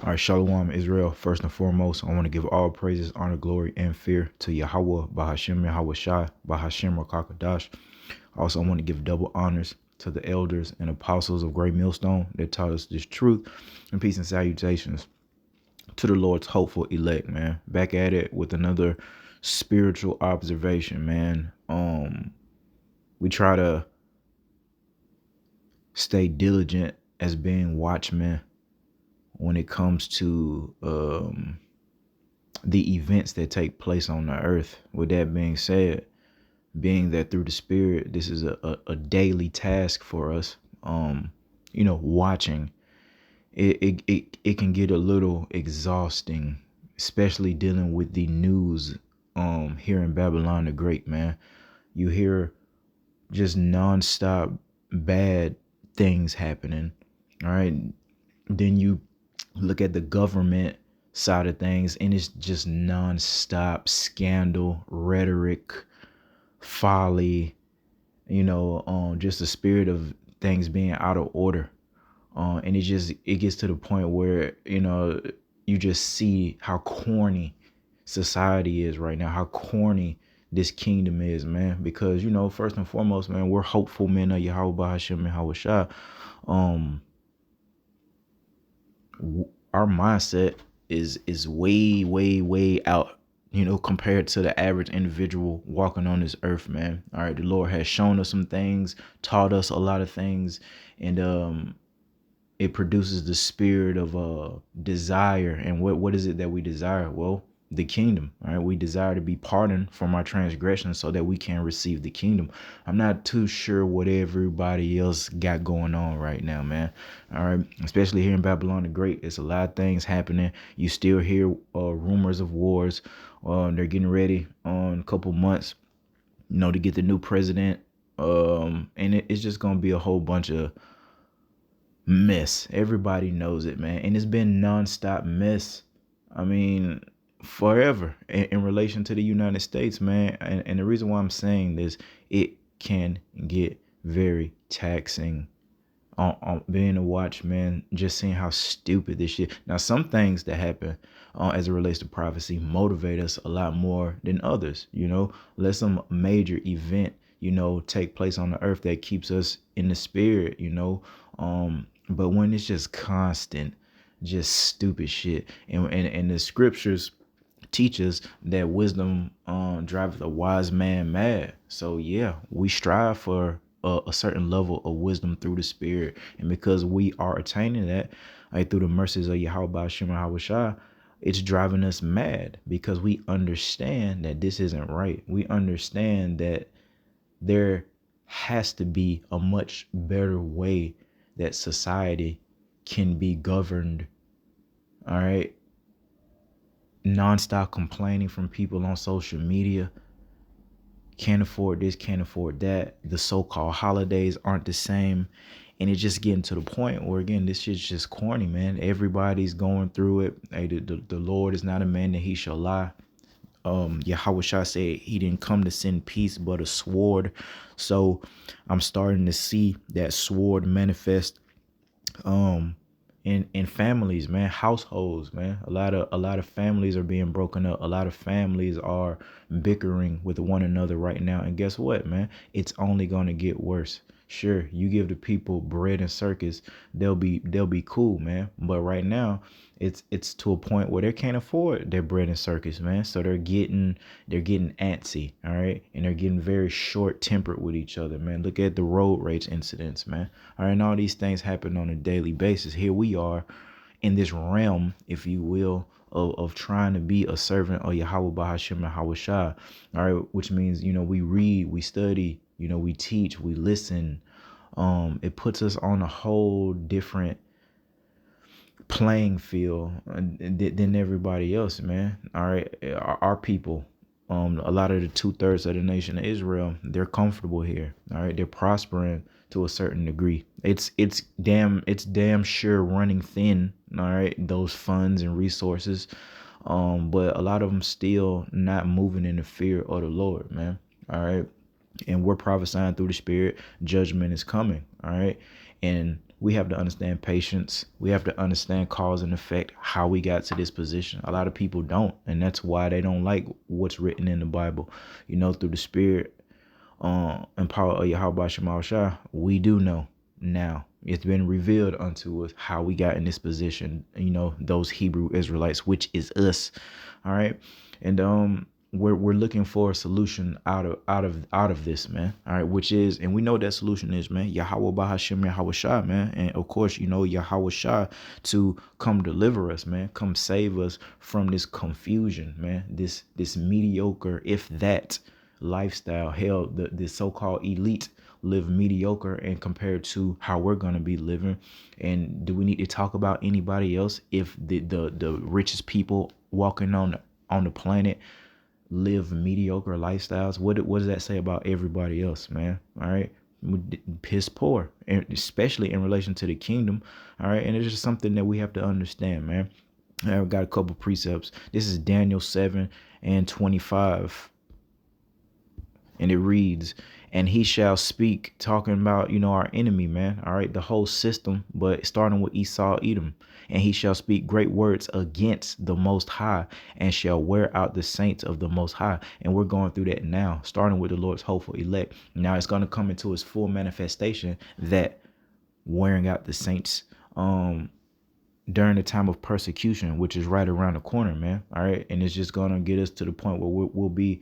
All right, Shalom, Israel. First and foremost, I want to give all praises, honor, glory, and fear to Yahweh, Bahashem, Yahweh Shai, Bahashem, Rakakadash. Also, I want to give double honors to the elders and apostles of Great Millstone that taught us this truth, and peace and salutations to the Lord's hopeful elect, man. Back at it with another spiritual observation, man. We try to stay diligent as being watchmen when it comes to the events that take place on the earth. With that being said, being that through the Spirit, this is a daily task for us. Watching it can get a little exhausting, especially dealing with the news here in Babylon the Great, man. You hear just nonstop bad things happening. All right. Then you look at the government side of things, and it's just nonstop scandal, rhetoric, folly, just the spirit of things being out of order. And it gets to the point where, you just see how corny society is right now, how corny this kingdom is, man. Because, first and foremost, man, we're hopeful men of Yahweh Hashem and Yahweh Shah. Our mindset is way, way, way out, compared to the average individual walking on this earth, man. All right, the Lord has shown us some things, taught us a lot of things, and it produces the spirit of desire. And what is it that we desire? Well, the kingdom. All right, we desire to be pardoned from our transgressions so that we can receive the kingdom. I'm not too sure what everybody else got going on right now, man. All right, especially here in Babylon the Great, it's a lot of things happening. You still hear rumors of wars. They're getting ready on a couple months, to get the new president. And it's just gonna be a whole bunch of mess. Everybody knows it, man. And it's been nonstop mess. I mean, forever in relation to the United States, man. And the reason why I'm saying this, it can get very taxing on being a watchman, just seeing how stupid this shit. Now, some things that happen as it relates to prophecy motivate us a lot more than others. Let some major event, take place on the earth that keeps us in the spirit, but when it's just constant, just stupid shit, and the scriptures teach us that wisdom driveth a wise man mad. So yeah, we strive for a certain level of wisdom through the spirit, and because we are attaining that, through the mercies of Yahweh Shema Hawashah, it's driving us mad because we understand that this isn't right. We understand that there has to be a much better way that society can be governed. All right. Nonstop complaining from people on social media. Can't afford this, can't afford that. The so-called holidays aren't the same. And it's just getting to the point where, again, this shit's just corny, man. Everybody's going through it. Hey, the Lord is not a man that he shall lie. Yahweh Shah said he didn't come to send peace but a sword. So I'm starting to see that sword manifest in families, man, households, man. A lot of families are being broken up. A lot of families are bickering with one another right now. And guess what, man? It's only going to get worse. Sure, you give the people bread and circus, they'll be cool, man. But right now, it's to a point where they can't afford their bread and circus, man. So they're getting antsy, all right, and they're getting very short tempered with each other, man. Look at the road rage incidents, man. All right, and all these things happen on a daily basis. Here we are in this realm, if you will, of trying to be a servant of Yahweh Bahashem and Yahweh Shah. All right, which means, we read, we study, we teach, we listen. It puts us on a whole different playing field than everybody else, man. All right, our people, a lot of the 2/3 of the nation of Israel, they're comfortable here. All right, they're prospering to a certain degree. It's damn sure running thin. All right, those funds and resources, but a lot of them still not moving in the fear of the Lord, man. All right, and we're prophesying through the Spirit. Judgment is coming. All right, and we have to understand patience. We have to understand cause and effect, how we got to this position. A lot of people don't, and that's why they don't like what's written in the Bible. Through the Spirit and power of Yahweh Shema Shah, we do know now. It's been revealed unto us how we got in this position. Those Hebrew Israelites, which is us. All right, and we're looking for a solution out of this, man. All right, which is, and we know that solution is, man, Yahweh Bahashim Yahweh Shah, man. And of course, Yahweh Shah to come deliver us, man, come save us from this confusion, man, this mediocre, if that, lifestyle. Hell, the so-called elite live mediocre and compared to how we're going to be living. And do we need to talk about anybody else if the richest people walking on the planet live mediocre lifestyles? What does that say about everybody else, man? All right, piss poor, and especially in relation to the kingdom. All right, and it's just something that we have to understand, man. I've got a couple precepts. This is Daniel 7:25. And it reads, and he shall speak, talking about, our enemy, man. All right, the whole system, but starting with Esau, Edom. And he shall speak great words against the Most High, and shall wear out the saints of the Most High. And we're going through that now, starting with the Lord's hopeful elect. Now it's going to come into its full manifestation, that wearing out the saints during the time of persecution, which is right around the corner, man. All right, and it's just going to get us to the point where we'll be,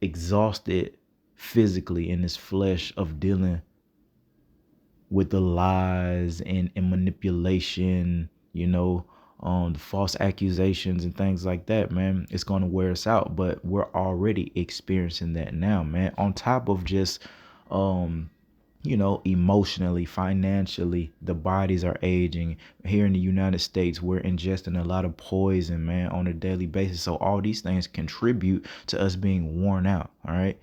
exhausted physically in this flesh of dealing with the lies and manipulation, the false accusations and things like that, man. It's going to wear us out, but we're already experiencing that now, man. On top of just, emotionally, financially, the bodies are aging. Here in the United States, we're ingesting a lot of poison, man, on a daily basis. So all these things contribute to us being worn out. All right.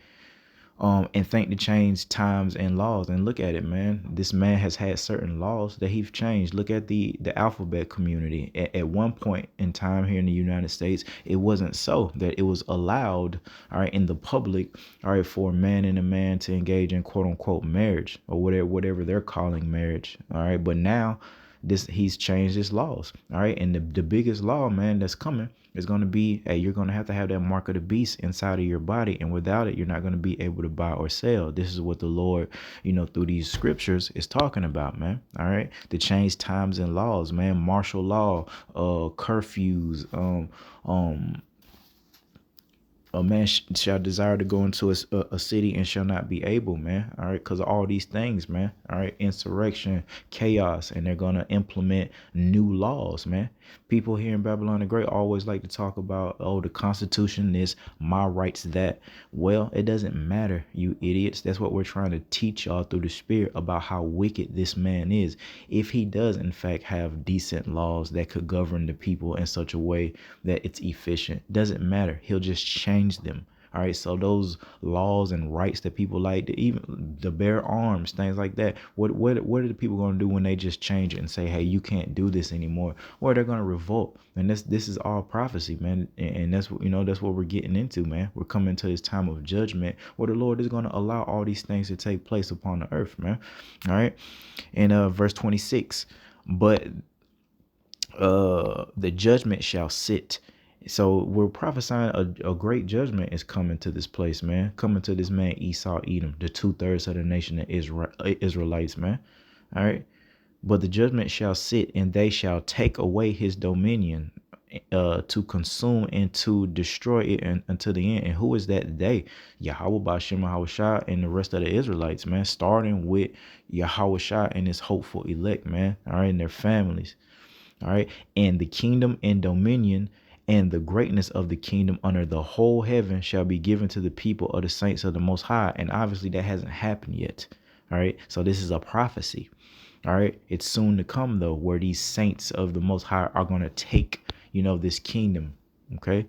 And think to change times and laws. And look at it, man. This man has had certain laws that he's changed. Look at the alphabet community. At one point in time here in the United States, it wasn't so that it was allowed, all right, in the public, all right, for a man and a man to engage in quote unquote marriage, or whatever they're calling marriage. All right. But now he's changed his laws. All right. And the biggest law, man, that's coming is going to be, hey, you're going to have that mark of the beast inside of your body. And without it, you're not going to be able to buy or sell. This is what the Lord, through these scriptures is talking about, man. All right. To change times and laws, man. Martial law, curfews, a man shall desire to go into a city and shall not be able, man. All right. Because of all these things, man. All right. Insurrection, chaos. And they're going to implement new laws, man. People here in Babylon the Great always like to talk about, the Constitution, this, my rights, that. Well, it doesn't matter, you idiots. That's what we're trying to teach y'all through the Spirit, about how wicked this man is. If he does, in fact, have decent laws that could govern the people in such a way that it's efficient, doesn't matter. He'll just change them. All right. So those laws and rights that people like, to even the bear arms, things like that. What are the people going to do when they just change it and say, hey, you can't do this anymore? Or they're going to revolt. And this is all prophecy, man. And that's what, that's what we're getting into, man. We're coming to this time of judgment where the Lord is going to allow all these things to take place upon the earth, man. All right. And verse 26, but the judgment shall sit. So we're prophesying a great judgment is coming to this place, man. Coming to this man Esau, Edom, the 2/3 of the nation of Israelites, man. All right. But the judgment shall sit, and they shall take away his dominion, to consume and to destroy it until the end. And who is that they? Yahweh Bashem Yahushua and the rest of the Israelites, man. Starting with Yahushua and his hopeful elect, man. All right, and their families. All right. And the kingdom and dominion and the greatness of the kingdom under the whole heaven shall be given to the people of the saints of the Most High. And obviously that hasn't happened yet. All right. So this is a prophecy. All right. It's soon to come, though, where these saints of the Most High are going to take, this kingdom. OK,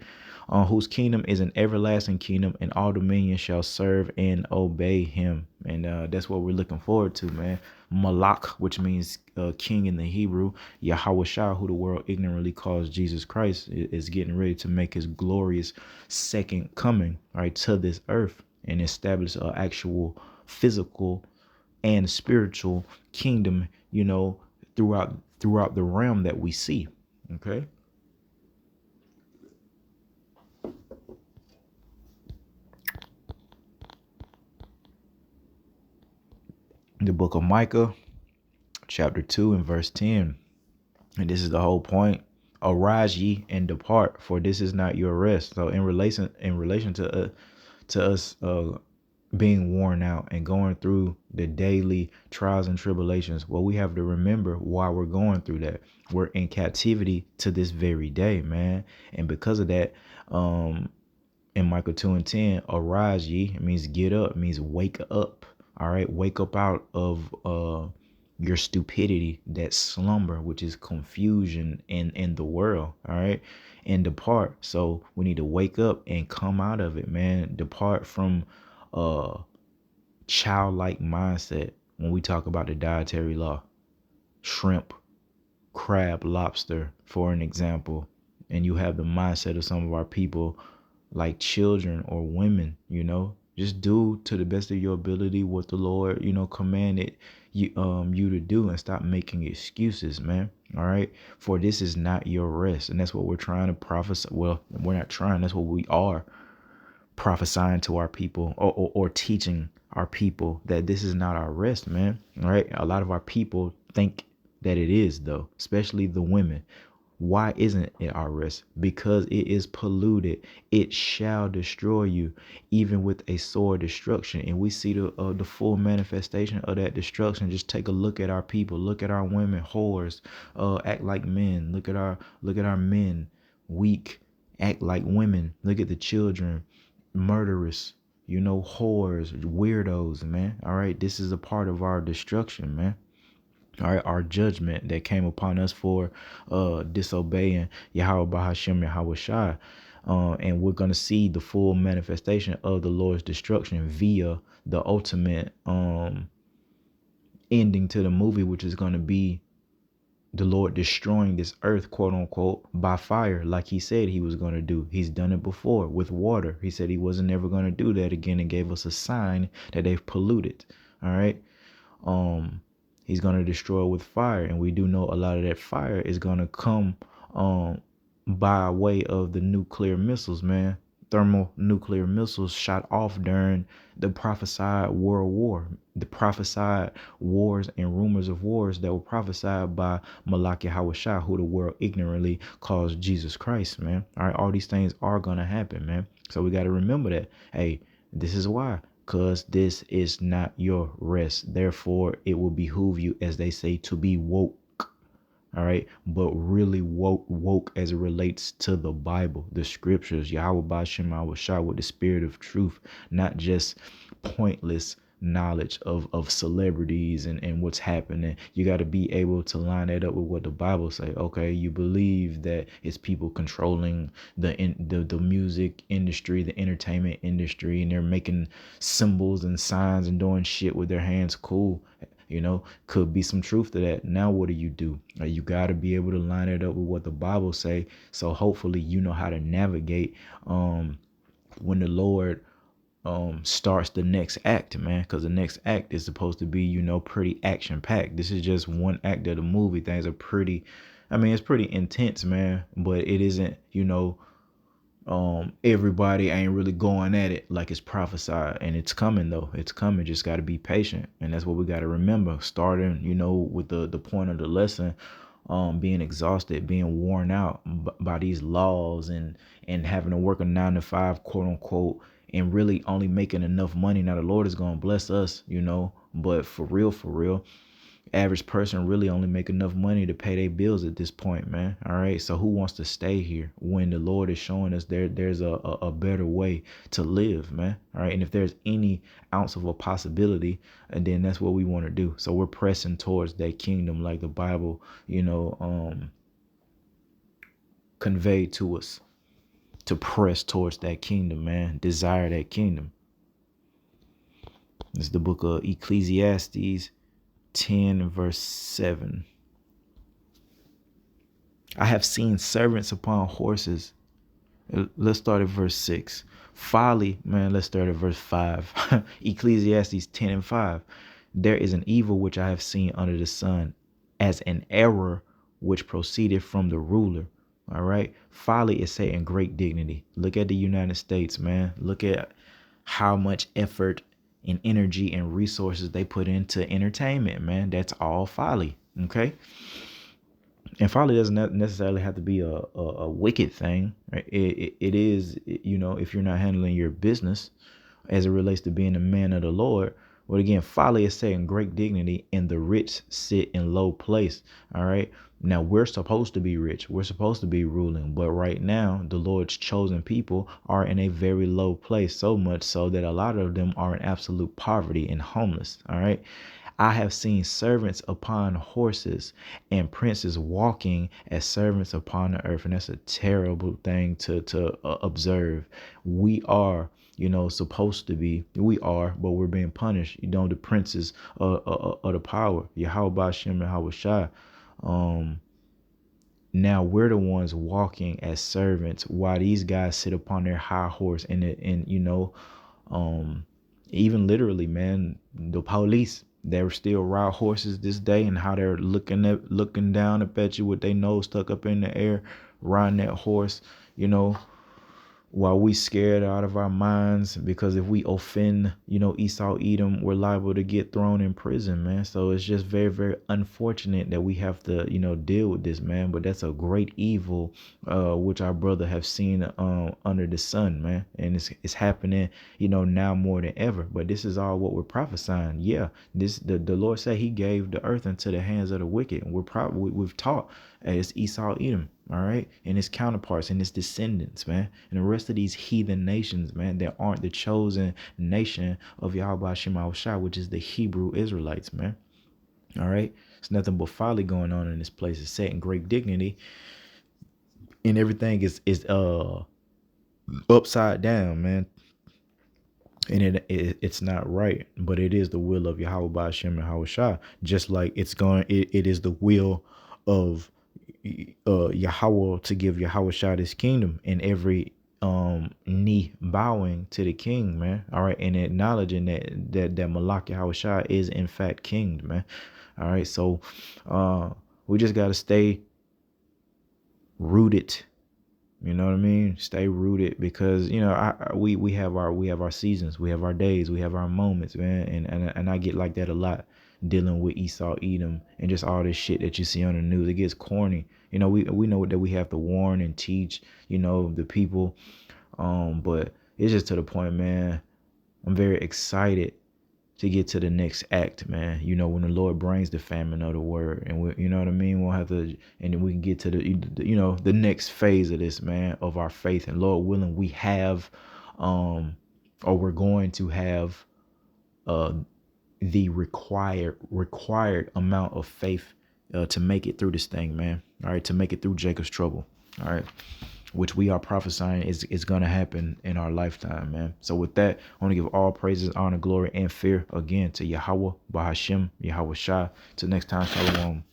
whose kingdom is an everlasting kingdom, and all dominion shall serve and obey him. And that's what we're looking forward to, man. Malak, which means king in the Hebrew. Yahweh Shah, who the world ignorantly calls Jesus Christ, is getting ready to make his glorious second coming, right, to this earth and establish an actual physical and spiritual kingdom, throughout the realm that we see. Okay. The book of Micah, chapter 2 and verse 10. And this is the whole point. Arise ye and depart, for this is not your rest. So in relation to us being worn out and going through the daily trials and tribulations, well, we have to remember why we're going through that. We're in captivity to this very day, man. And because of that, in Micah 2 and 10, arise ye, it means get up, it means wake up. All right, wake up out of your stupidity, that slumber, which is confusion in the world. All right, and depart. So we need to wake up and come out of it, man. Depart from childlike mindset when we talk about the dietary law. Shrimp, crab, lobster, for an example. And you have the mindset of some of our people like children or women, just do to the best of your ability what the Lord, commanded you to do, and stop making excuses, man. All right. For this is not your rest. And that's what we're trying to prophesy. Well, we're not trying. That's what we are prophesying to our people, or teaching our people that this is not our rest, man. All right. A lot of our people think that it is, though, especially the women. Why isn't it our rest? Because it is polluted. It shall destroy you, even with a sore destruction. And we see the full manifestation of that destruction. Just take a look at our people. Look at our women, whores, act like men. Look at our men, weak, act like women. Look at the children, murderous, whores, weirdos, man. All right, this is a part of our destruction, man. All right, our judgment that came upon us for disobeying Yahweh Bahashim Yahweh Shai. And we're going to see the full manifestation of the Lord's destruction via the ultimate ending to the movie, which is going to be the Lord destroying this earth, quote unquote, by fire, like he said he was going to do. He's done it before with water. He said he wasn't never going to do that again, and gave us a sign that they've polluted. All right. He's going to destroy with fire. And we do know a lot of that fire is going to come by way of the nuclear missiles, man. Thermonuclear missiles shot off during the prophesied world war, the prophesied wars and rumors of wars that were prophesied by Malachi Hawashai, who the world ignorantly calls Jesus Christ, man. All right, all these things are going to happen, man. So we got to remember that. Hey, this is why. Because this is not your rest. Therefore, it will behoove you, as they say, to be woke. All right. But really woke as it relates to the Bible, the scriptures, Yahweh Bashem Awashah, with the spirit of truth, not just pointless knowledge of celebrities and what's happening. You got to be able to line that up with what the Bible say. Okay, you believe that it's people controlling the music industry, the entertainment industry, and they're making symbols and signs and doing shit with their hands. Cool. Could be some truth to that. Now what do? You got to be able to line it up with what the Bible say. So hopefully you know how to navigate when the Lord starts the next act, man, because the next act is supposed to be, pretty action packed. This is just one act of the movie. Things are pretty, it's pretty intense, man, but it isn't, everybody ain't really going at it like it's prophesied. And it's coming, though. It's coming. Just got to be patient. And that's what we got to remember, starting, with the point of the lesson, being exhausted, being worn out by these laws, and having to work a 9 to 5, quote unquote, and really only making enough money. Now the Lord is going to bless us, but for real, average person really only make enough money to pay their bills at this point, man. All right. So who wants to stay here when the Lord is showing us there's a better way to live, man? All right. And if there's any ounce of a possibility, and then that's what we want to do. So we're pressing towards that kingdom, like the Bible, conveyed to us, to press towards that kingdom, man. Desire that kingdom. It's the book of Ecclesiastes 10 verse 7. I have seen servants upon horses. Let's start at verse 6. Folly, man, let's start at verse 5. Ecclesiastes 10 and 5. There is an evil which I have seen under the sun, as an error which proceeded from the ruler. All right. Folly is set in great dignity. Look at the United States, man. Look at how much effort and energy and resources they put into entertainment, man. That's all folly. Okay. And folly doesn't necessarily have to be a wicked thing. Right? It is, if you're not handling your business as it relates to being a man of the Lord. But again, folly is set in great dignity, and the rich sit in low place. All right. Now we're supposed to be rich. We're supposed to be ruling. But right now, the Lord's chosen people are in a very low place, so much so that a lot of them are in absolute poverty and homeless. All right. I have seen servants upon horses and princes walking as servants upon the earth. And that's a terrible thing to observe. We are, supposed to be, but we're being punished. The princes of the power, Yahweh Bashem and Hawashai. Now we're the ones walking as servants while these guys sit upon their high horse um, even literally, man, the police, they're still ride horses this day, and how they're looking down up at you with their nose stuck up in the air, riding that horse, you know, while we scared out of our minds, because if we offend, Esau, Edom, we're liable to get thrown in prison, man. So it's just very, very unfortunate that we have to, deal with this, man. But that's a great evil, which our brother have seen under the sun, man. And it's happening, now more than ever. But this is all what we're prophesying. Yeah, the Lord said He gave the earth into the hands of the wicked. And we've taught it's Esau, Edom, all right, and his counterparts and his descendants, man, and the rest of these heathen nations, man, that aren't the chosen nation of Yahweh Shema Shai, which is the Hebrew Israelites, man. All right, it's nothing but folly going on in this place. It's set in great dignity, and everything is upside down, man. And it's not right, but it is the will of Yahweh Hashem and Hawashai, just like it is the will of Yahweh to give Yahweh Shah his kingdom, and every knee bowing to the king, man. All right, and acknowledging that Malak Yahweh Shah is in fact king, man. All right, so we just gotta stay rooted. You know what I mean? Stay rooted, because we have our seasons, we have our days, we have our moments, man, and I get like that a lot, dealing with Esau, Edom, and just all this shit that you see on the news. It gets corny. We know that we have to warn and teach, the people, but it's just to the point, man. I'm very excited to get to the next act, man. When the Lord brings the famine of the word, and we, what I mean, we'll have to, and then we can get to the next phase of this, man, of our faith. And Lord willing, we have, or we're going to have, the required amount of faith to make it through this thing, man. All right, to make it through Jacob's trouble. All right, which we are prophesying is going to happen in our lifetime, man. So with that, I want to give all praises, honor, glory, and fear again to Yahweh, Bahashem, Yahweh Shai. Till next time, Shalom.